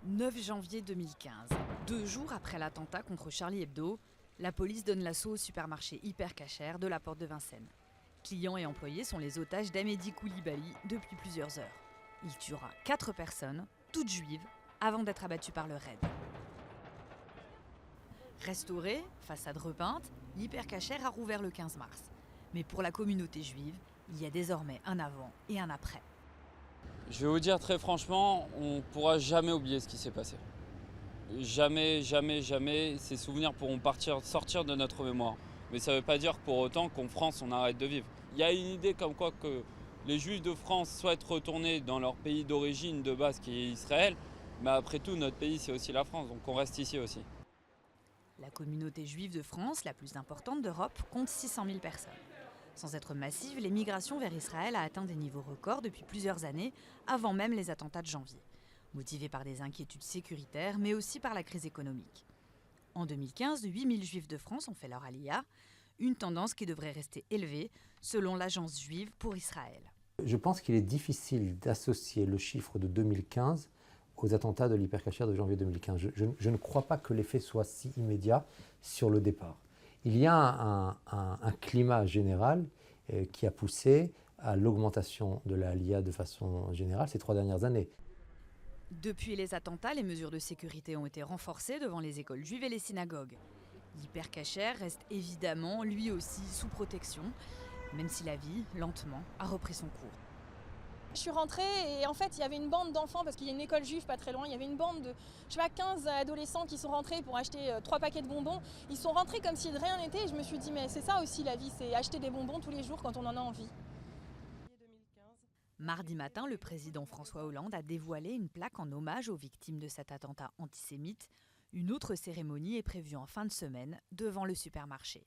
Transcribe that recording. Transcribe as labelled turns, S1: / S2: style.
S1: 9 janvier 2015, 2 jours après l'attentat contre Charlie Hebdo, la police donne l'assaut au supermarché Hyper Cacher de la porte de Vincennes. Clients et employés sont les otages d'Amedy Coulibaly depuis plusieurs heures. Il tuera 4 personnes, toutes juives, avant d'être abattu par le raid. Restauré, façade repeinte, l'Hyper Cacher a rouvert le 15 mars. Mais pour la communauté juive, il y a désormais un avant et un après.
S2: Je vais vous dire très franchement, on ne pourra jamais oublier ce qui s'est passé. Jamais, jamais, jamais, ces souvenirs pourront sortir de notre mémoire. Mais ça ne veut pas dire pour autant qu'en France, on arrête de vivre. Il y a une idée comme quoi que les Juifs de France souhaitent retourner dans leur pays d'origine de base qui est Israël. Mais après tout, notre pays, c'est aussi la France, donc on reste ici aussi.
S1: La communauté juive de France, la plus importante d'Europe, compte 600 000 personnes. Sans être massive, l'émigration vers Israël a atteint des niveaux records depuis plusieurs années, avant même les attentats de janvier. Motivés par des inquiétudes sécuritaires, mais aussi par la crise économique. En 2015, 8 000 juifs de France ont fait leur aliyah, une tendance qui devrait rester élevée, selon l'Agence juive pour Israël.
S3: Je pense qu'il est difficile d'associer le chiffre de 2015 aux attentats de l'Hyper Cacher de janvier 2015. Je ne crois pas que l'effet soit si immédiat sur le départ. Il y a un climat général qui a poussé à l'augmentation de la aliyah de façon générale ces 3 dernières années.
S1: Depuis les attentats, les mesures de sécurité ont été renforcées devant les écoles juives et les synagogues. L'Hyper Cacher reste évidemment, lui aussi, sous protection, même si la vie, lentement, a repris son cours.
S4: Je suis rentrée et en fait il y avait une bande d'enfants parce qu'il y a une école juive pas très loin, il y avait une bande de 15 adolescents qui sont rentrés pour acheter 3 paquets de bonbons. Ils sont rentrés comme si de rien n'était et je me suis dit mais c'est ça aussi la vie, c'est acheter des bonbons tous les jours quand on en a envie.
S1: Mardi matin, le président François Hollande a dévoilé une plaque en hommage aux victimes de cet attentat antisémite. Une autre cérémonie est prévue en fin de semaine devant le supermarché.